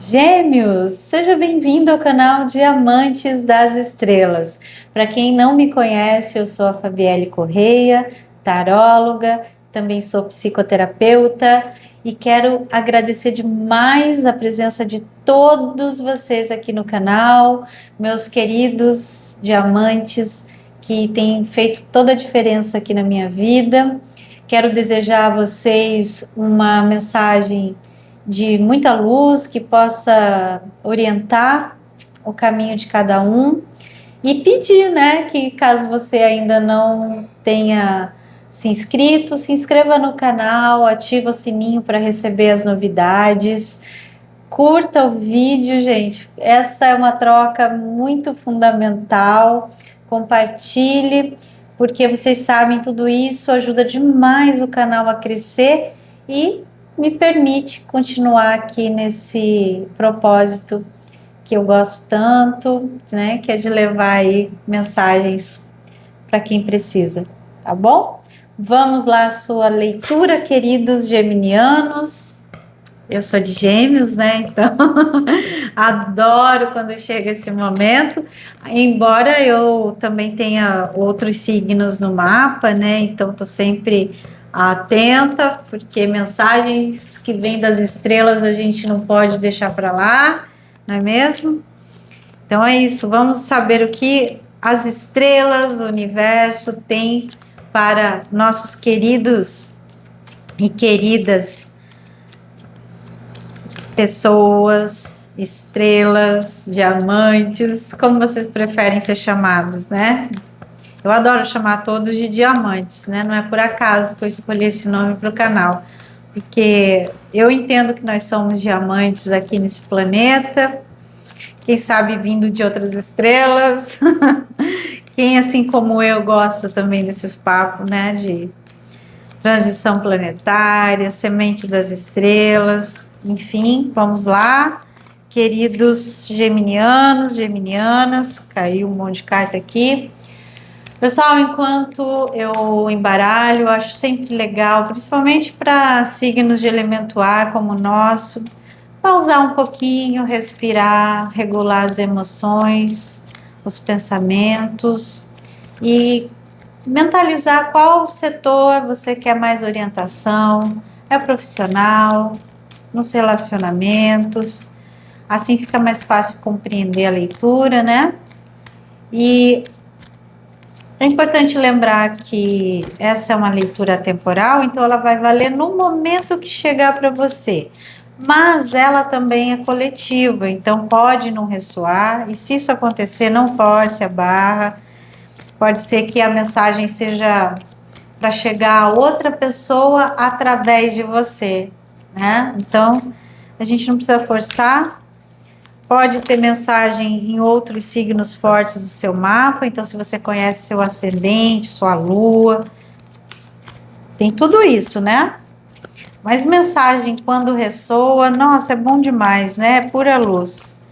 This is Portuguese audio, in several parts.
Gêmeos, seja bem-vindo ao canal Diamantes das Estrelas. Para quem não me conhece, eu sou a Fabielle Correia, taróloga, também sou psicoterapeuta e quero agradecer demais a presença de todos vocês aqui no canal, meus queridos diamantes que têm feito toda a diferença aqui na minha vida. Quero desejar a vocês uma mensagem de muita luz que possa orientar o caminho de cada um e pedir, né, que caso você ainda não tenha se inscrito, se inscreva no canal, ativa o sininho para receber as novidades, curta o vídeo, gente, essa é uma troca muito fundamental, compartilhe, porque vocês sabem, tudo isso ajuda demais o canal a crescer e me permite continuar aqui nesse propósito que eu gosto tanto, né, que é de levar aí mensagens para quem precisa, tá bom? Vamos lá, a sua leitura, queridos geminianos. Eu sou de Gêmeos, né? Então, adoro quando chega esse momento. Embora eu também tenha outros signos no mapa, né? Então, estou sempre atenta, porque mensagens que vêm das estrelas a gente não pode deixar para lá, não é mesmo? Então, é isso. Vamos saber o que as estrelas, o universo tem para nossos queridos e queridas pessoas, estrelas, diamantes, como vocês preferem ser chamados, né? Eu adoro chamar todos de diamantes, né? Não é por acaso que eu escolhi esse nome para o canal, porque eu entendo que nós somos diamantes aqui nesse planeta, quem sabe vindo de outras estrelas, quem assim como eu gosta também desses papos, né? De transição planetária, semente das estrelas, enfim, vamos lá, queridos geminianos, geminianas, caiu um monte de carta aqui. Pessoal, enquanto eu embaralho, acho sempre legal, principalmente para signos de elemento ar como o nosso, pausar um pouquinho, respirar, regular as emoções, os pensamentos e mentalizar qual setor você quer mais orientação, é profissional, nos relacionamentos, assim fica mais fácil compreender a leitura, né? E é importante lembrar que essa é uma leitura temporal, então ela vai valer no momento que chegar para você. Mas ela também é coletiva, então pode não ressoar, e se isso acontecer, não force a barra. Pode ser que a mensagem seja para chegar a outra pessoa através de você, né? Então, a gente não precisa forçar. Pode ter mensagem em outros signos fortes do seu mapa. Então, se você conhece seu ascendente, sua lua, tem tudo isso, né? Mas mensagem quando ressoa, nossa, é bom demais, né? É pura luz.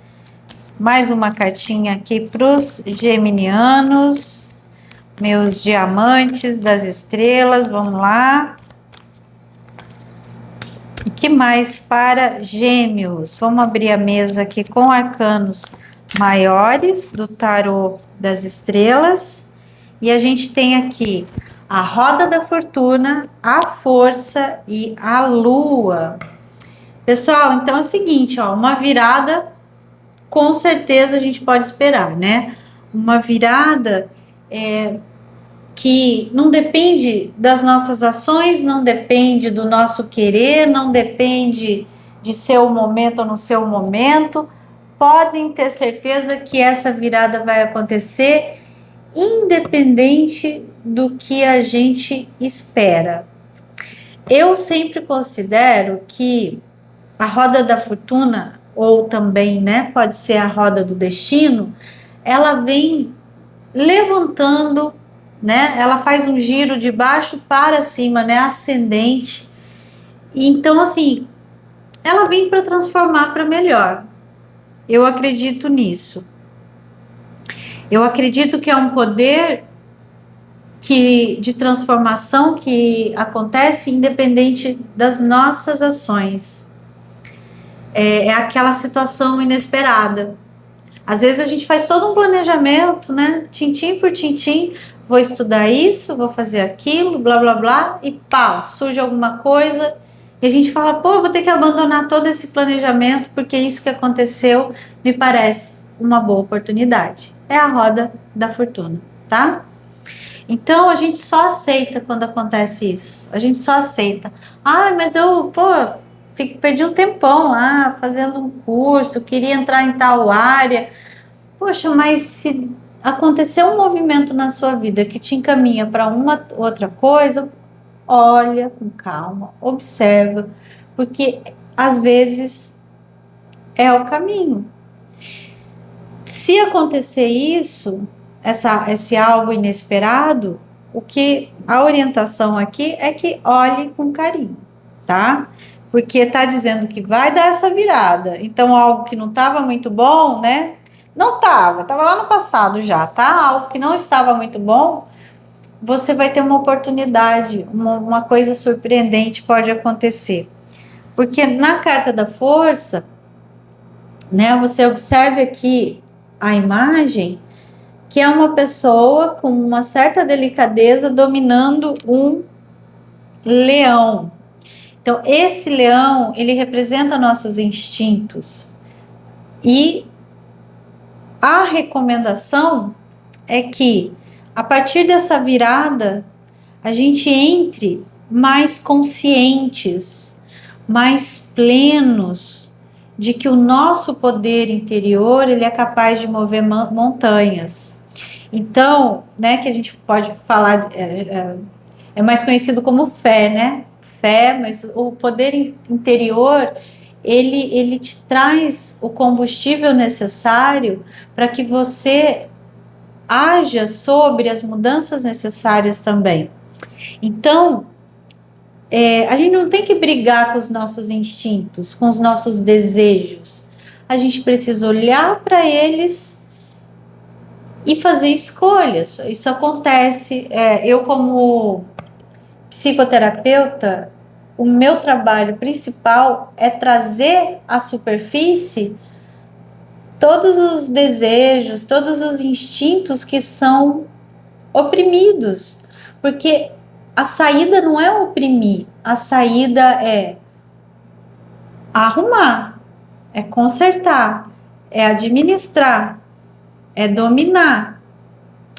Mais uma cartinha aqui para os geminianos, meus diamantes das estrelas, vamos lá. E que mais para Gêmeos? Vamos abrir a mesa aqui com arcanos maiores do tarô das estrelas. E a gente tem aqui a roda da fortuna, a força e a lua. Pessoal, então é o seguinte, ó, uma virada com certeza a gente pode esperar, né? Uma virada que não depende das nossas ações, não depende do nosso querer, não depende de seu momento ou no seu momento. Podem ter certeza que essa virada vai acontecer independente do que a gente espera. Eu sempre considero que a roda da fortuna, ou também, né, pode ser a roda do destino, ela vem levantando, né? Ela faz um giro de baixo para cima, né? Ascendente. Então, assim, ela vem para transformar para melhor. Eu acredito nisso. Eu acredito que é um poder de transformação que acontece independente das nossas ações. é aquela situação inesperada. Às vezes a gente faz todo um planejamento, né? Tintim por tintim, vou estudar isso, vou fazer aquilo, blá blá blá, e pá, surge alguma coisa, e a gente fala, pô, eu vou ter que abandonar todo esse planejamento, porque isso que aconteceu me parece uma boa oportunidade. É a roda da fortuna, tá? Então a gente só aceita quando acontece isso. A gente só aceita. Ah, mas eu, pô, perdi um tempão lá fazendo um curso, queria entrar em tal área. Poxa, mas se acontecer um movimento na sua vida que te encaminha para uma outra coisa, olha com calma, observa, porque às vezes é o caminho. Se acontecer isso, esse algo inesperado, o que a orientação aqui é que olhe com carinho, tá? Porque tá dizendo que vai dar essa virada. Então, algo que não estava muito bom, né? Não estava lá no passado já, tá? Algo que não estava muito bom, você vai ter uma oportunidade, uma coisa surpreendente pode acontecer. Porque na carta da força, né, você observa aqui a imagem que é uma pessoa com uma certa delicadeza dominando um leão. Então, esse leão, ele representa nossos instintos. E a recomendação é que, a partir dessa virada, a gente entre mais conscientes, mais plenos de que o nosso poder interior, ele é capaz de mover montanhas. Então, né, que a gente pode falar, é mais conhecido como fé, né? Fé, mas o poder interior, ele te traz o combustível necessário para que você haja sobre as mudanças necessárias também. Então, a gente não tem que brigar com os nossos instintos, com os nossos desejos. A gente precisa olhar para eles e fazer escolhas. Isso acontece. Eu, como psicoterapeuta, o meu trabalho principal é trazer à superfície todos os desejos, todos os instintos que são oprimidos. Porque a saída não é oprimir, a saída é arrumar, é consertar, é administrar, é dominar.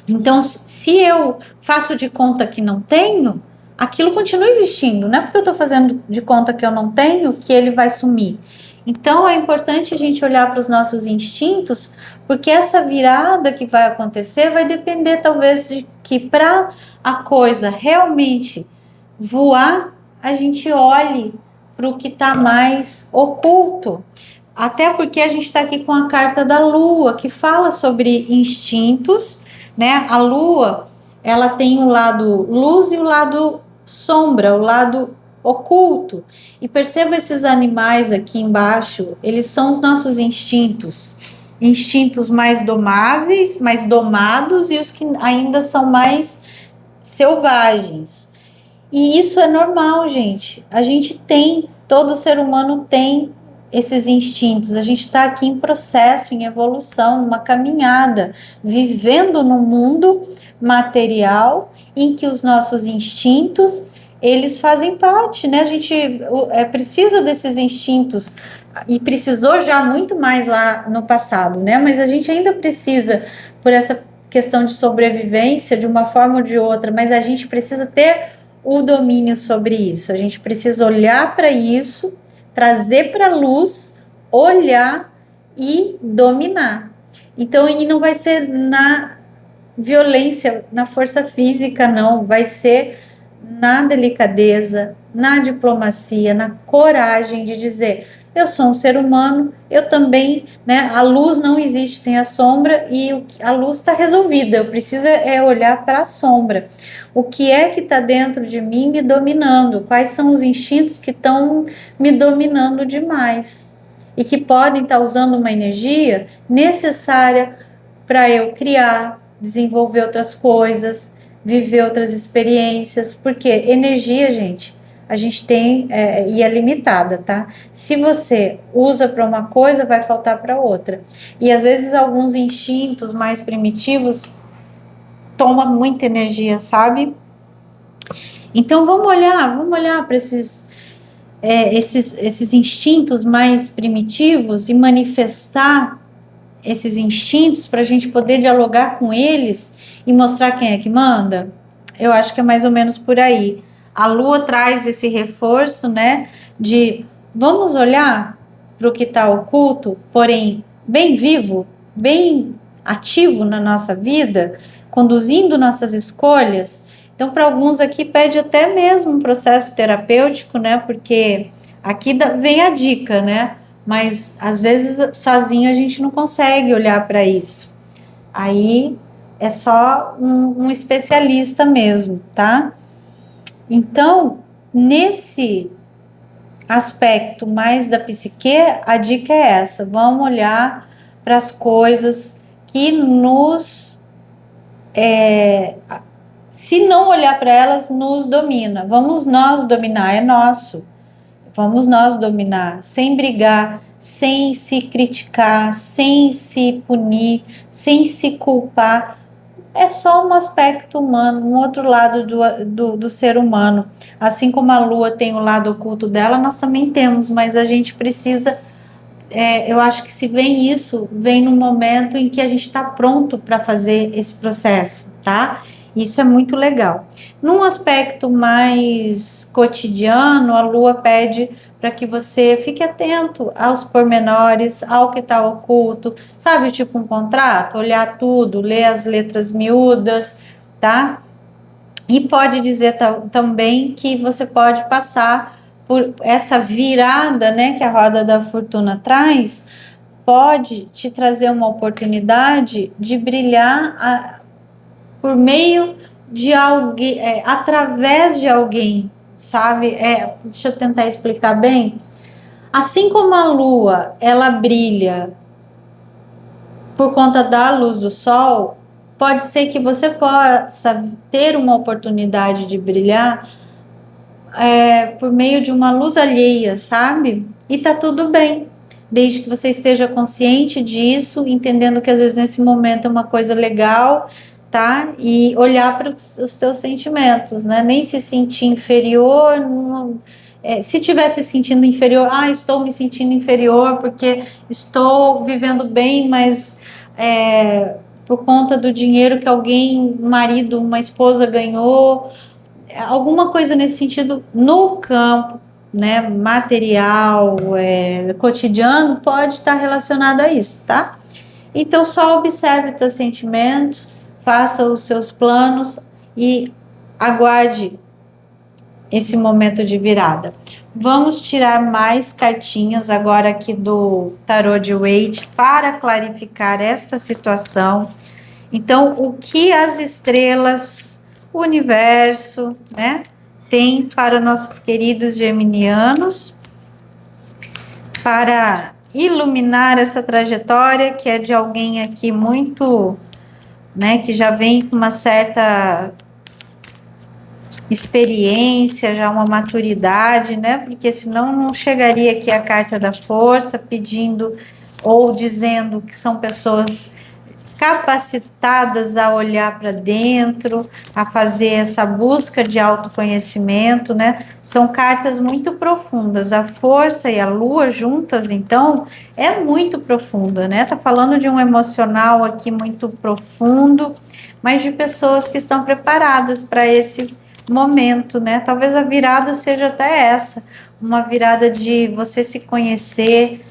Então, se eu faço de conta que não tenho, aquilo continua existindo. Não é porque eu estou fazendo de conta que eu não tenho que ele vai sumir. Então, é importante a gente olhar para os nossos instintos, porque essa virada que vai acontecer vai depender, talvez, de que para a coisa realmente voar, a gente olhe para o que está mais oculto. Até porque a gente está aqui com a carta da Lua, que fala sobre instintos, né? A Lua, ela tem o lado luz e o lado sombra, o lado oculto. E perceba esses animais aqui embaixo, eles são os nossos instintos. Instintos mais domáveis, mais domados e os que ainda são mais selvagens. E isso é normal, gente. A gente tem, todo ser humano tem esses instintos. A gente está aqui em processo, em evolução, uma caminhada, vivendo num mundo material em que os nossos instintos, eles fazem parte, né? A gente precisa desses instintos e precisou já muito mais lá no passado, né? Mas a gente ainda precisa, por essa questão de sobrevivência, de uma forma ou de outra, mas a gente precisa ter o domínio sobre isso. A gente precisa olhar para isso, trazer para a luz, olhar e dominar. Então, e não vai ser na violência, na força física, não. Vai ser na delicadeza, na diplomacia, na coragem de dizer: eu sou um ser humano, eu também, né? A luz não existe sem a sombra e a luz está resolvida. Eu preciso olhar para a sombra. O que é que está dentro de mim me dominando? Quais são os instintos que estão me dominando demais? E que podem estar usando uma energia necessária para eu criar, desenvolver outras coisas, viver outras experiências. Porque energia, gente, a gente tem, e é limitada, tá? Se você usa para uma coisa, vai faltar para outra. E às vezes alguns instintos mais primitivos tomam muita energia, sabe? Então vamos olhar para esses instintos mais primitivos e manifestar esses instintos para a gente poder dialogar com eles e mostrar quem é que manda. Eu acho que é mais ou menos por aí. A Lua traz esse reforço, né, de vamos olhar para o que está oculto, porém bem vivo, bem ativo na nossa vida, conduzindo nossas escolhas. Então, para alguns aqui pede até mesmo um processo terapêutico, né, porque aqui vem a dica, né, mas às vezes sozinho a gente não consegue olhar para isso. Aí é só um especialista mesmo, tá? Então, nesse aspecto mais da psique, a dica é essa: vamos olhar para as coisas que nos. Se não olhar para elas, nos domina. Vamos nós dominar, é nosso. Vamos nós dominar, sem brigar, sem se criticar, sem se punir, sem se culpar. É só um aspecto humano, um outro lado do ser humano. Assim como a Lua tem o lado oculto dela, nós também temos, mas a gente precisa. Eu acho que se vem isso, vem no momento em que a gente está pronto para fazer esse processo, tá? Isso é muito legal. Num aspecto mais cotidiano, a Lua pede para que você fique atento aos pormenores, ao que está oculto, sabe? Tipo um contrato, olhar tudo, ler as letras miúdas, tá? E pode dizer também que você pode passar por essa virada, né, que a roda da fortuna traz, pode te trazer uma oportunidade de brilhar por meio de alguém, através de alguém, sabe? Deixa eu tentar explicar bem. Assim como a lua, ela brilha por conta da luz do sol, pode ser que você possa ter uma oportunidade de brilhar por meio de uma luz alheia, sabe? E tá tudo bem, desde que você esteja consciente disso, entendendo que às vezes nesse momento é uma coisa legal, tá? E olhar para os teus sentimentos, né? Nem se sentir inferior, se estiver se sentindo inferior, estou me sentindo inferior porque estou vivendo bem, mas por conta do dinheiro que alguém, um marido, uma esposa ganhou, alguma coisa nesse sentido no campo, né, material, cotidiano, pode estar relacionado a isso, tá? Então, só observe os teus sentimentos, faça os seus planos e aguarde esse momento de virada. Vamos tirar mais cartinhas agora aqui do Tarot de Waite para clarificar esta situação. Então, o que as estrelas, o universo, né, tem para nossos queridos geminianos, para iluminar essa trajetória, que é de alguém aqui muito, né, que já vem com uma certa experiência, já uma maturidade, né, porque senão não chegaria aqui a carta da força pedindo ou dizendo que são pessoas capacitadas a olhar para dentro, a fazer essa busca de autoconhecimento, né? São cartas muito profundas. A força e a lua juntas, então, é muito profunda, né? Tá falando de um emocional aqui muito profundo, mas de pessoas que estão preparadas para esse momento, né? Talvez a virada seja até essa, uma virada de você se conhecer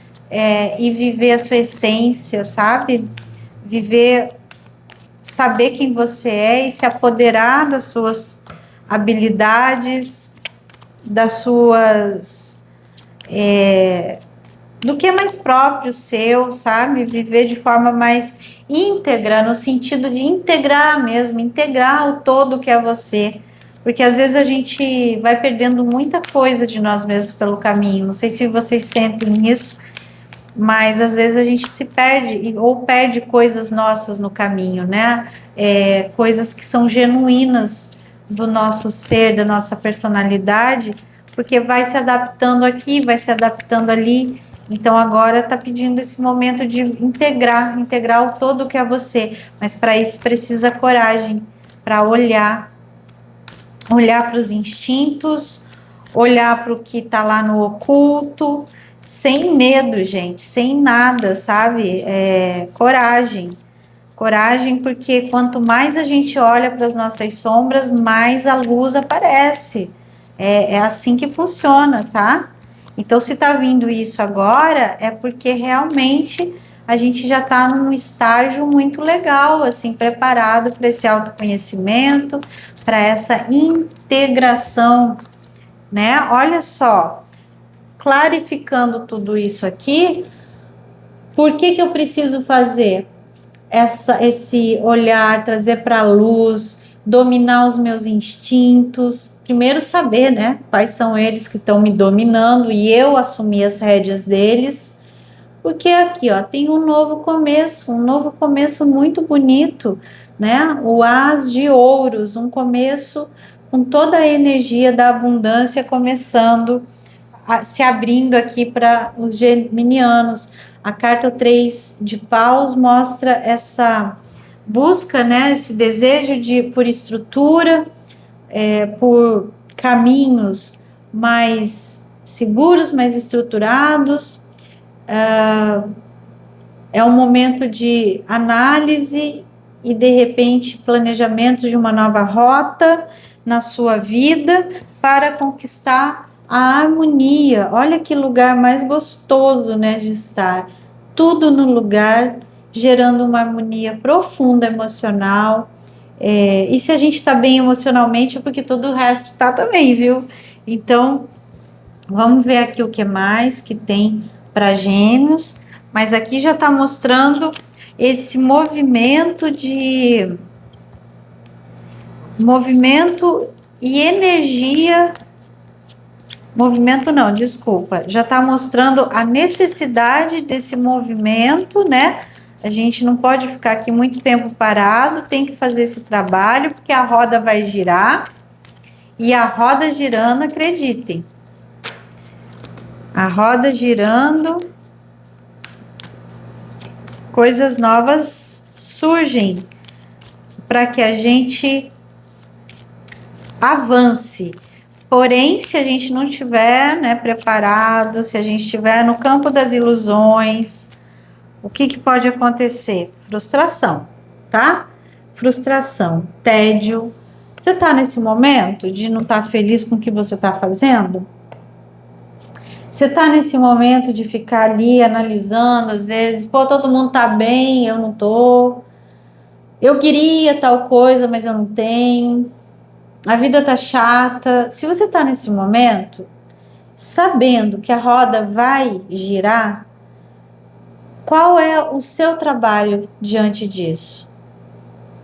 e viver a sua essência, sabe? Viver, saber quem você é e se apoderar das suas habilidades, das suas do que é mais próprio seu, sabe? Viver de forma mais íntegra, no sentido de integrar mesmo, integrar o todo que é você, porque às vezes a gente vai perdendo muita coisa de nós mesmos pelo caminho. Não sei se vocês sentem isso, mas às vezes a gente se perde ou perde coisas nossas no caminho, né? Coisas que são genuínas do nosso ser, da nossa personalidade, porque vai se adaptando aqui, vai se adaptando ali. Então agora está pedindo esse momento de integrar o todo que é você. Mas para isso precisa coragem, para olhar para os instintos, olhar para o que está lá no oculto, sem medo, gente, sem nada, sabe? Coragem. Coragem, porque quanto mais a gente olha para as nossas sombras, mais a luz aparece. É assim que funciona, tá? Então, se tá vindo isso agora, é porque realmente a gente já tá num estágio muito legal, assim, preparado para esse autoconhecimento, para essa integração, né? Olha só, clarificando tudo isso aqui, por que eu preciso fazer esse olhar, trazer para a luz, dominar os meus instintos? Primeiro saber, né, quais são eles que estão me dominando e eu assumir as rédeas deles, porque aqui, ó, tem um novo começo muito bonito, né? O As de Ouros, um começo com toda a energia da abundância começando, se abrindo aqui para os geminianos. A carta 3 de Paus mostra essa busca, né, esse desejo por estrutura, por caminhos mais seguros, mais estruturados. É um momento de análise e, de repente, planejamento de uma nova rota na sua vida para conquistar a harmonia. Olha que lugar mais gostoso, né, de estar. Tudo no lugar, gerando uma harmonia profunda emocional. E se a gente está bem emocionalmente, é porque todo o resto está também, viu? Então, vamos ver aqui o que mais que tem para Gêmeos. Mas aqui já está mostrando esse movimento e energia. Movimento não, desculpa. Já está mostrando a necessidade desse movimento, né? A gente não pode ficar aqui muito tempo parado, tem que fazer esse trabalho, porque a roda vai girar. E a roda girando, acreditem. A roda girando, coisas novas surgem para que a gente avance. Porém, se a gente não estiver, né, preparado, se a gente estiver no campo das ilusões, o que pode acontecer? Frustração, tá? Frustração, tédio. Você está nesse momento de não estar feliz com o que você está fazendo? Você está nesse momento de ficar ali analisando, às vezes, pô, todo mundo tá bem, eu não tô. Eu queria tal coisa, mas eu não tenho. A vida tá chata. Se você tá nesse momento, sabendo que a roda vai girar, qual é o seu trabalho diante disso?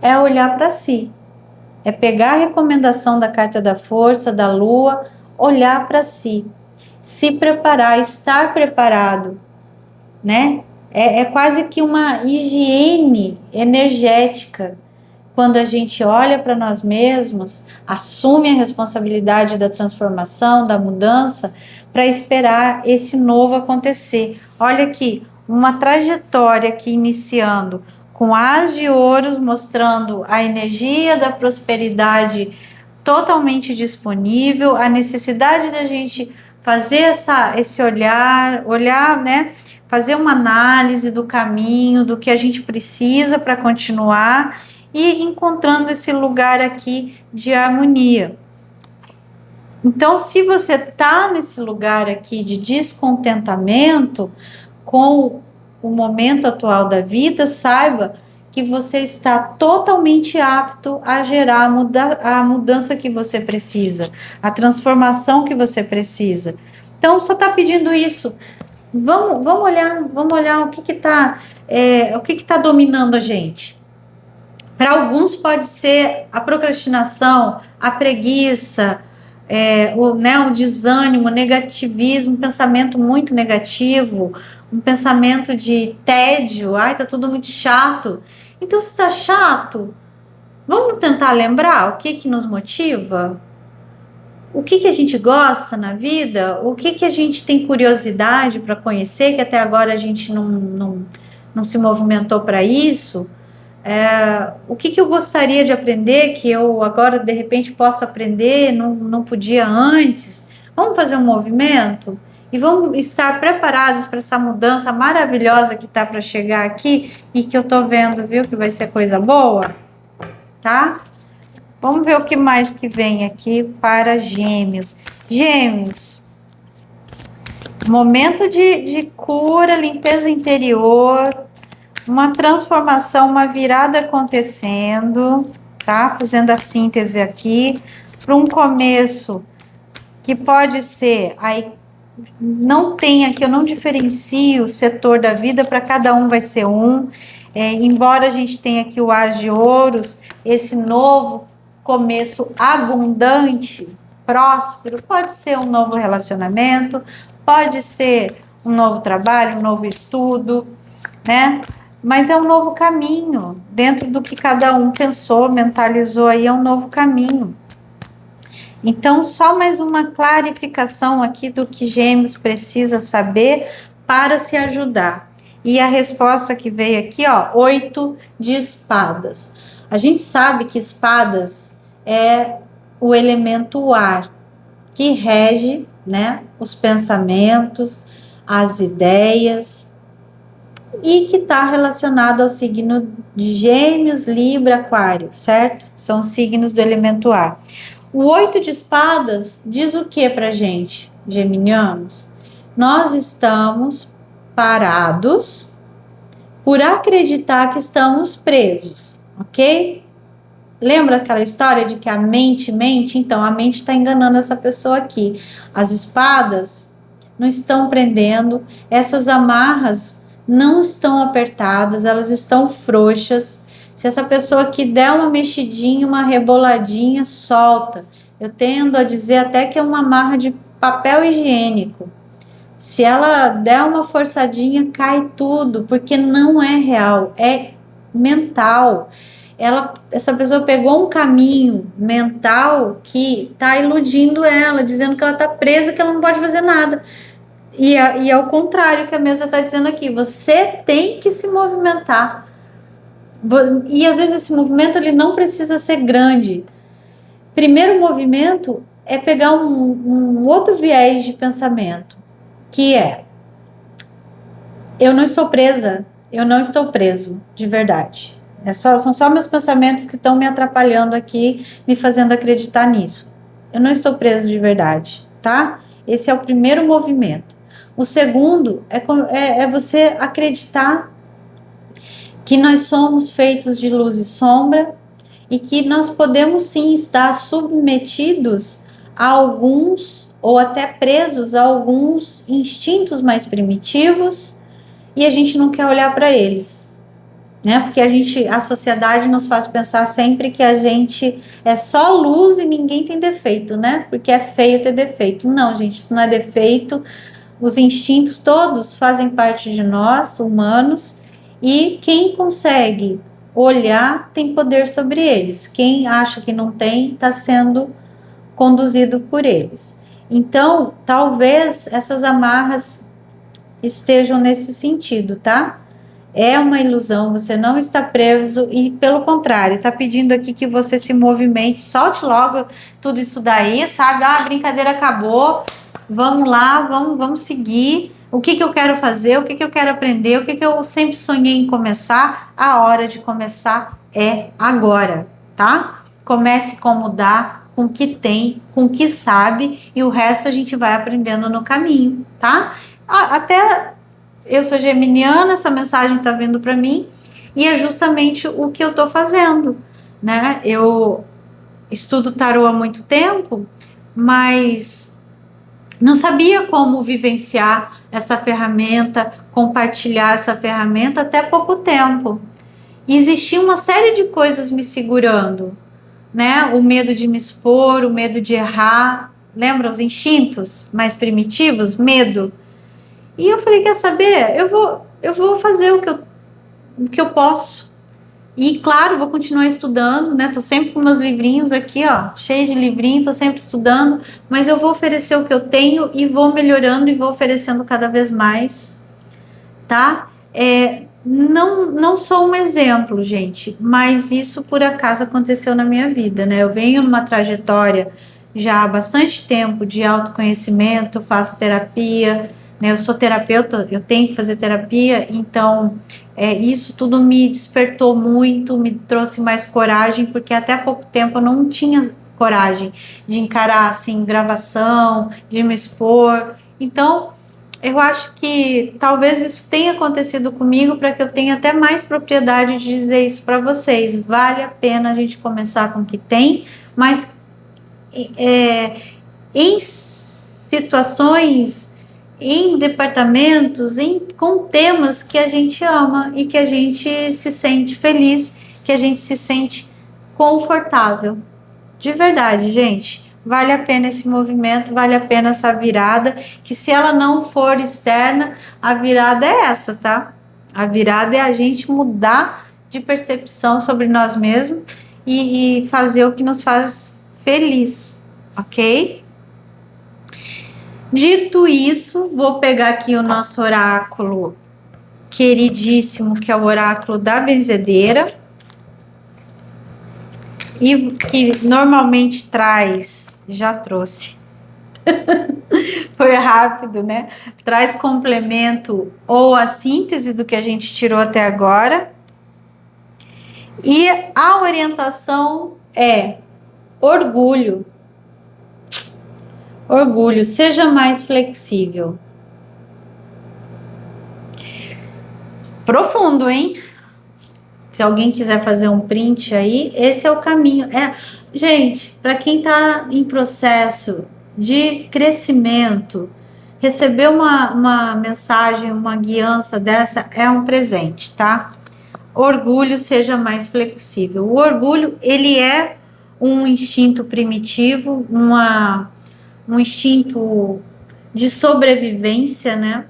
É olhar para si. É pegar a recomendação da carta da força, da lua, olhar para si. Se preparar, estar preparado, né? É quase que uma higiene energética. Quando a gente olha para nós mesmos, assume a responsabilidade da transformação, da mudança, para esperar esse novo acontecer. Olha aqui, uma trajetória aqui iniciando com As de Ouros, mostrando a energia da prosperidade totalmente disponível, a necessidade da gente fazer esse olhar, né? Fazer uma análise do caminho, do que a gente precisa para continuar e encontrando esse lugar aqui de harmonia. Então, se você está nesse lugar aqui de descontentamento com o momento atual da vida, saiba que você está totalmente apto a gerar a mudança que você precisa, a transformação que você precisa. Então, só está pedindo isso. Vamos olhar o que está dominando a gente. Para alguns pode ser a procrastinação, a preguiça, o desânimo, o negativismo, um pensamento muito negativo, um pensamento de tédio, tá tudo muito chato. Então, se está chato, vamos tentar lembrar o que nos motiva? o que a gente gosta na vida, o que a gente tem curiosidade para conhecer, que até agora a gente não se movimentou para isso. O que eu gostaria de aprender, que eu agora de repente posso aprender, não podia antes. Vamos fazer um movimento e vamos estar preparados para essa mudança maravilhosa que está para chegar aqui e que eu tô vendo, viu, que vai ser coisa boa, tá? Vamos ver o que mais que vem aqui para Gêmeos. Gêmeos, momento de cura, limpeza interior, uma transformação, uma virada acontecendo, tá? Fazendo a síntese aqui, para um começo que pode ser, aí não tem aqui, eu não diferencio o setor da vida, para cada um vai ser um, embora a gente tenha aqui o As de Ouros, esse novo começo abundante, próspero, pode ser um novo relacionamento, pode ser um novo trabalho, um novo estudo, né? Mas é um novo caminho, dentro do que cada um pensou, mentalizou aí, é um novo caminho. Então, só mais uma clarificação aqui do que Gêmeos precisa saber para se ajudar. E a resposta que veio aqui, ó, 8 de espadas. A gente sabe que espadas é o elemento ar, que rege, né, os pensamentos, as ideias, e que está relacionado ao signo de Gêmeos, Libra, Aquário, certo? São os signos do elemento ar. O 8 de espadas diz o que pra gente, geminianos? Nós estamos parados por acreditar que estamos presos, ok? Lembra aquela história de que a mente mente? Então, a mente está enganando essa pessoa aqui. As espadas não estão prendendo, essas amarras não estão apertadas, elas estão frouxas. Se essa pessoa aqui der uma mexidinha, uma reboladinha, solta. Eu tendo a dizer até que é uma amarra de papel higiênico. Se ela der uma forçadinha, cai tudo, porque não é real, é mental. Essa pessoa pegou um caminho mental que está iludindo ela, dizendo que ela está presa, que ela não pode fazer nada. E é o contrário que a mesa está dizendo aqui. Você tem que se movimentar. E às vezes esse movimento ele não precisa ser grande. Primeiro movimento é pegar um outro viés de pensamento, que é: eu não estou presa, eu não estou preso, de verdade. São só meus pensamentos que estão me atrapalhando aqui, me fazendo acreditar nisso. Eu não estou preso de verdade, tá? Esse é o primeiro movimento. O segundo é você acreditar que nós somos feitos de luz e sombra e que nós podemos sim estar submetidos a alguns ou até presos a alguns instintos mais primitivos e a gente não quer olhar para eles, né? Porque a sociedade nos faz pensar sempre que a gente é só luz e ninguém tem defeito, né? Porque é feio ter defeito. Não, gente, isso não é defeito. Os instintos todos fazem parte de nós, humanos, e quem consegue olhar tem poder sobre eles. Quem acha que não tem, está sendo conduzido por eles. Então, talvez essas amarras estejam nesse sentido, tá? É uma ilusão, você não está preso e, pelo contrário, está pedindo aqui que você se movimente, solte logo tudo isso daí, sabe? Ah, a brincadeira acabou, vamos lá, vamos seguir. O que eu quero fazer, o que eu quero aprender, o que eu sempre sonhei em começar, a hora de começar é agora, tá? Comece com mudar, com o que tem, com o que sabe, e o resto a gente vai aprendendo no caminho, tá? Até eu sou geminiana, essa mensagem tá vindo para mim, e é justamente o que eu tô fazendo, né? Eu estudo tarô há muito tempo, mas não sabia como vivenciar essa ferramenta, compartilhar essa ferramenta até pouco tempo. E existia uma série de coisas me segurando, né? O medo de me expor, o medo de errar. Lembra os instintos mais primitivos? Medo. E eu falei, quer saber? Eu vou fazer o que eu posso. E, claro, vou continuar estudando, né? Tô sempre com meus livrinhos aqui, ó, cheio de livrinho, tô sempre estudando, mas eu vou oferecer o que eu tenho e vou melhorando e vou oferecendo cada vez mais, tá? Não sou um exemplo, gente, mas isso por acaso aconteceu na minha vida, né? Eu venho numa trajetória já há bastante tempo de autoconhecimento, faço terapia, né? Eu sou terapeuta, eu tenho que fazer terapia, então isso tudo me despertou muito, me trouxe mais coragem, porque até pouco tempo eu não tinha coragem de encarar assim gravação, de me expor. Então, eu acho que talvez isso tenha acontecido comigo para que eu tenha até mais propriedade de dizer isso para vocês. Vale a pena a gente começar com o que tem, mas em situações, em departamentos, com temas que a gente ama e que a gente se sente feliz, que a gente se sente confortável. De verdade, gente. Vale a pena esse movimento, vale a pena essa virada, que se ela não for externa, a virada é essa, tá? A virada é a gente mudar de percepção sobre nós mesmos e fazer o que nos faz feliz, ok? Dito isso, vou pegar aqui o nosso oráculo queridíssimo, que é o oráculo da benzedeira, e que normalmente traz, já trouxe, foi rápido, né? Traz complemento ou a síntese do que a gente tirou até agora. E a orientação é orgulho. Orgulho, seja mais flexível. Profundo, hein? Se alguém quiser fazer um print aí, esse é o caminho. Gente, para quem está em processo de crescimento, receber uma mensagem, uma guiança dessa é um presente, tá? Orgulho, seja mais flexível. O orgulho, ele é um instinto primitivo, um instinto de sobrevivência, né?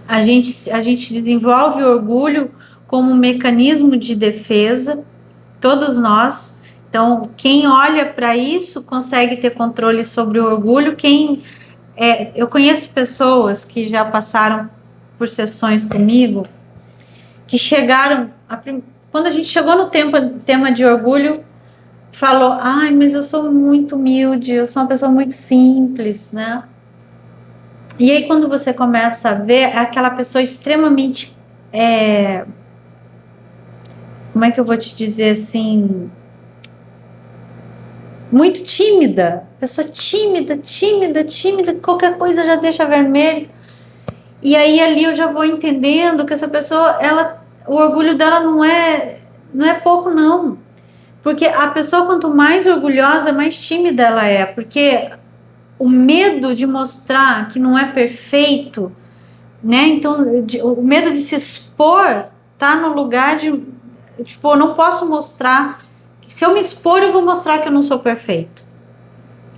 A gente desenvolve o orgulho como um mecanismo de defesa, todos nós. Então, quem olha para isso consegue ter controle sobre o orgulho. Eu conheço pessoas que já passaram por sessões comigo, que chegaram, quando a gente chegou no tema de orgulho, falou, ai, mas eu sou muito humilde, eu sou uma pessoa muito simples, né? E aí, quando você começa a ver, é aquela pessoa extremamente, como é que eu vou te dizer assim, muito tímida, pessoa tímida, qualquer coisa já deixa vermelho. E aí ali eu já vou entendendo que essa pessoa, o orgulho dela não é pouco não, porque a pessoa quanto mais orgulhosa, mais tímida ela é, porque o medo de mostrar que não é perfeito, né? Então o medo de se expor tá no lugar de, tipo, eu não posso mostrar. Se eu me expor, eu vou mostrar que eu não sou perfeito.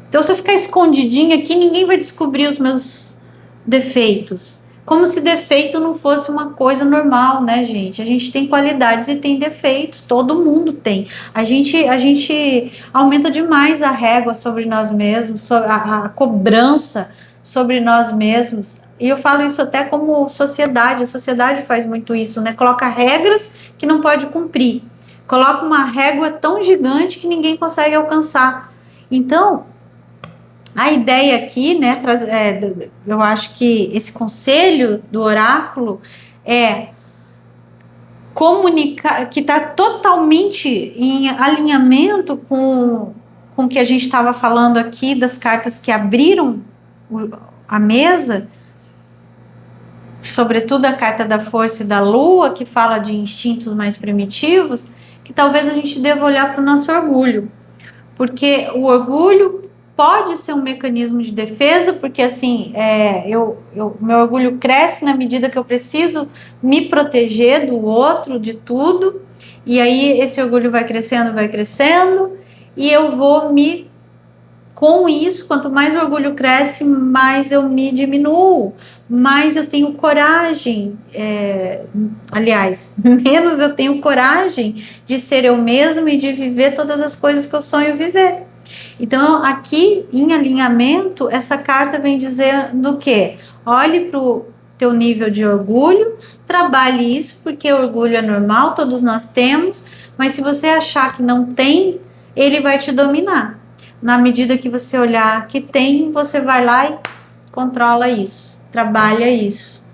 Então, se eu ficar escondidinha aqui, ninguém vai descobrir os meus defeitos. Como se defeito não fosse uma coisa normal, né, gente? A gente tem qualidades e tem defeitos, todo mundo tem. A gente aumenta demais a régua sobre nós mesmos, a cobrança sobre nós mesmos. E eu falo isso até como sociedade, a sociedade faz muito isso, né? Coloca regras que não pode cumprir. Coloca uma régua tão gigante que ninguém consegue alcançar. Então, a ideia aqui, né, eu acho que esse conselho do oráculo é comunicar, que está totalmente em alinhamento com o que a gente estava falando aqui, das cartas que abriram a mesa, sobretudo a carta da força e da lua, que fala de instintos mais primitivos, que talvez a gente deva olhar para o nosso orgulho, porque o orgulho pode ser um mecanismo de defesa, porque assim, meu orgulho cresce na medida que eu preciso me proteger do outro, de tudo, e aí esse orgulho vai crescendo, e eu vou me com isso, quanto mais o orgulho cresce, mais eu me diminuo, mais eu tenho coragem, aliás, menos eu tenho coragem de ser eu mesma e de viver todas as coisas que eu sonho viver. Então, aqui em alinhamento, essa carta vem dizendo o quê? Olhe para o teu nível de orgulho, trabalhe isso, porque orgulho é normal, todos nós temos, mas se você achar que não tem, ele vai te dominar. Na medida que você olhar que tem, você vai lá e controla isso, trabalha isso,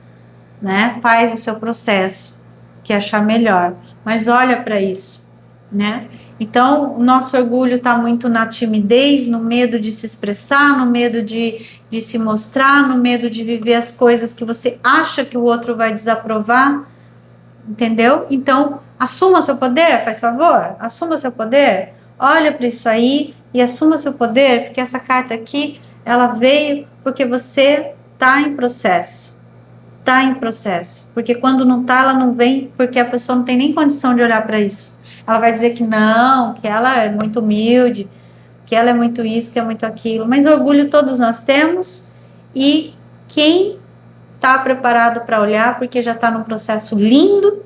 né? Faz o seu processo, que achar melhor, mas olha para isso, né? Então, o nosso orgulho está muito na timidez, no medo de se expressar, no medo de se mostrar, no medo de viver as coisas que você acha que o outro vai desaprovar, entendeu? Então, assuma seu poder, faz favor, assuma seu poder, olha para isso aí e assuma seu poder, porque essa carta aqui, ela veio porque você está em processo. Está em processo, porque quando não está, ela não vem, porque a pessoa não tem nem condição de olhar para isso. Ela vai dizer que não, que ela é muito humilde, que ela é muito isso, que é muito aquilo, mas orgulho todos nós temos, e quem está preparado para olhar, porque já está num processo lindo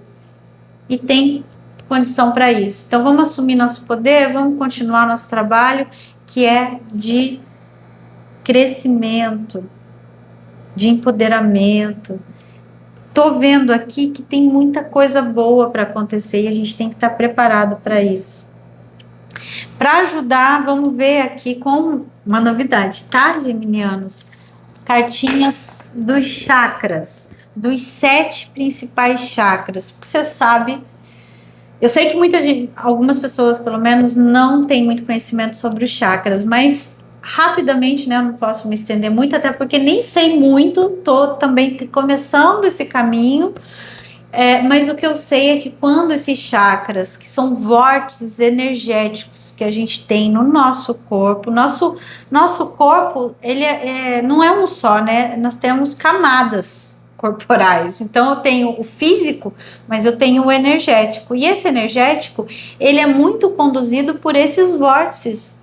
e tem condição para isso. Então vamos assumir nosso poder, vamos continuar nosso trabalho, que é de crescimento, de empoderamento. Tô vendo aqui que tem muita coisa boa para acontecer e a gente tem que estar preparado para isso. Para ajudar, vamos ver aqui com uma novidade, tá, geminianos? Cartinhas dos chakras, dos 7 principais chakras. Você sabe, eu sei que muita gente, algumas pessoas pelo menos, não têm muito conhecimento sobre os chakras, mas rapidamente, né, eu não posso me estender muito, até porque nem sei muito, tô também começando esse caminho, mas o que eu sei é que quando esses chakras, que são vórtices energéticos que a gente tem no nosso corpo, nosso corpo, ele não é um só, né, nós temos camadas corporais, então eu tenho o físico, mas eu tenho o energético, e esse energético, ele é muito conduzido por esses vórtices.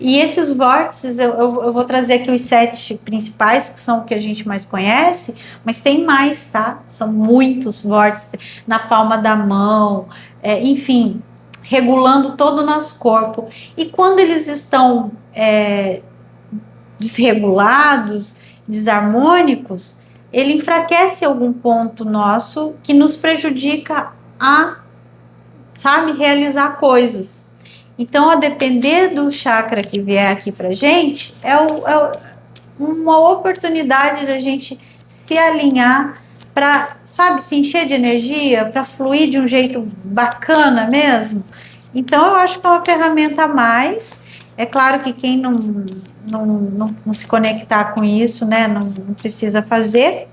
E esses vórtices, eu vou trazer aqui os 7 principais, que são o que a gente mais conhece, mas tem mais, tá? São muitos vórtices na palma da mão, enfim, regulando todo o nosso corpo. E quando eles estão desregulados, desarmônicos, ele enfraquece algum ponto nosso que nos prejudica a, sabe, realizar coisas. Então, a depender do chakra que vier aqui pra gente, uma oportunidade da gente se alinhar para, sabe, se encher de energia, para fluir de um jeito bacana mesmo. Então, eu acho que é uma ferramenta a mais. É claro que quem não se conectar com isso, né, não precisa fazer,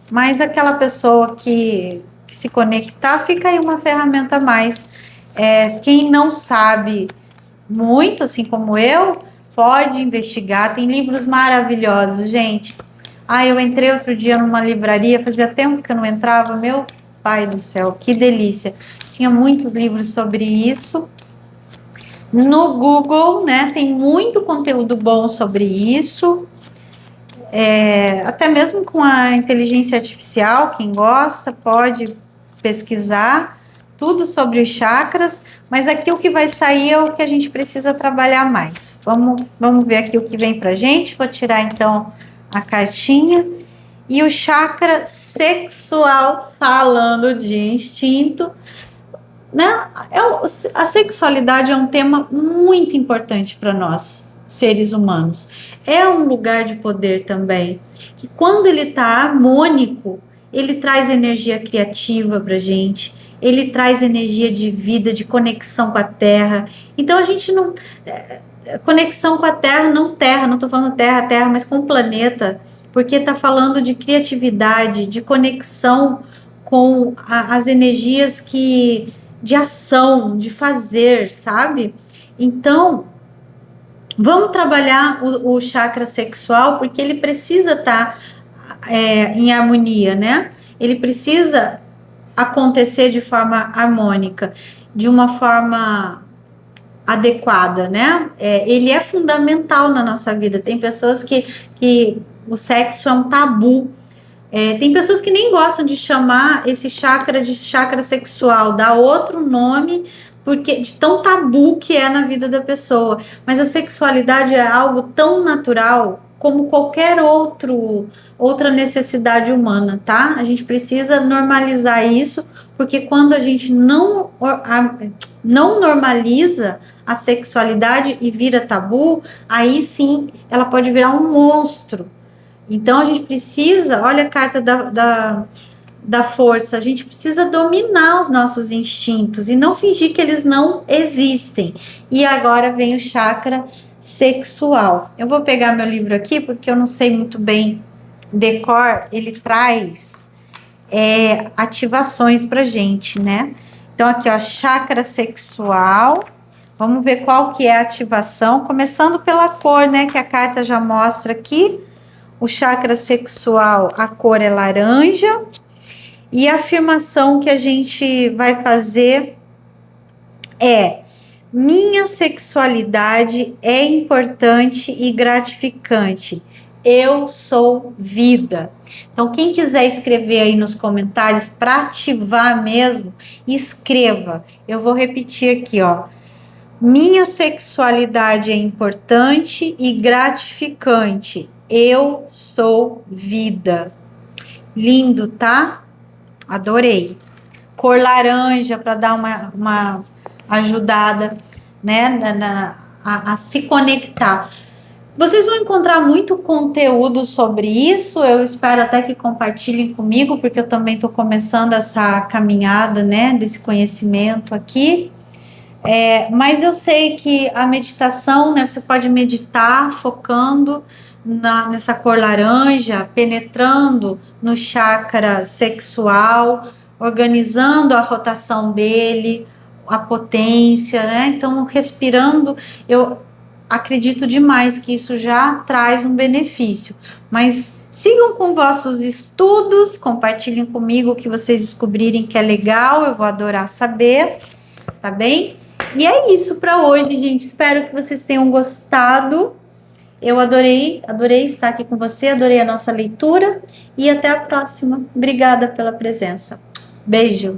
mas aquela pessoa que se conectar, fica aí uma ferramenta a mais. Quem não sabe muito, assim como eu, pode investigar, tem livros maravilhosos, gente. Eu entrei outro dia numa livraria, fazia tempo que eu não entrava, meu pai do céu, que delícia. Tinha muitos livros sobre isso. No Google, né, tem muito conteúdo bom sobre isso. Até mesmo com a inteligência artificial, quem gosta pode pesquisar tudo sobre os chakras, mas aqui o que vai sair é o que a gente precisa trabalhar mais. Vamos ver aqui o que vem pra gente. Vou tirar então a cartinha. E o chakra sexual, falando de instinto, né? A sexualidade é um tema muito importante para nós, seres humanos. É um lugar de poder também, que quando ele está harmônico, ele traz energia criativa pra gente. Ele traz energia de vida, de conexão com a Terra. Então a gente não... conexão com a Terra, não estou falando Terra, mas com o planeta, porque está falando de criatividade, de conexão com as energias de ação, de fazer, sabe? Então, vamos trabalhar o chakra sexual, porque ele precisa estar em harmonia, né? Ele precisa acontecer de forma harmônica, de uma forma adequada, né? Ele é fundamental na nossa vida. Tem pessoas que o sexo é um tabu. Tem pessoas que nem gostam de chamar esse chakra de chakra sexual, dá outro nome, porque de tão tabu que é na vida da pessoa. Mas a sexualidade é algo tão natural como qualquer outra necessidade humana, tá? A gente precisa normalizar isso, porque quando a gente não normaliza a sexualidade e vira tabu, aí sim ela pode virar um monstro. Então a gente precisa, olha a carta da força, a gente precisa dominar os nossos instintos e não fingir que eles não existem. E agora vem o chakra sexual. Eu vou pegar meu livro aqui porque eu não sei muito bem decor, ele traz ativações pra gente, né? Então aqui, ó, chakra sexual. Vamos ver qual que é a ativação, começando pela cor, né, que a carta já mostra aqui. O chakra sexual, a cor é laranja. E a afirmação que a gente vai fazer é: minha sexualidade é importante e gratificante. Eu sou vida. Então, quem quiser escrever aí nos comentários para ativar mesmo, escreva. Eu vou repetir aqui, ó. Minha sexualidade é importante e gratificante. Eu sou vida. Lindo, tá? Adorei. Cor laranja para dar uma ajudada, né, a se conectar. Vocês vão encontrar muito conteúdo sobre isso. Eu espero até que compartilhem comigo, porque eu também estou começando essa caminhada, né, desse conhecimento aqui. Mas eu sei que a meditação, né, você pode meditar focando nessa cor laranja, penetrando no chakra sexual, organizando a rotação dele, a potência, né? Então, respirando, eu acredito demais que isso já traz um benefício. Mas sigam com vossos estudos, compartilhem comigo o que vocês descobrirem que é legal, eu vou adorar saber, tá bem? E é isso para hoje, gente. Espero que vocês tenham gostado. Eu adorei estar aqui com você, adorei a nossa leitura e até a próxima. Obrigada pela presença. Beijo.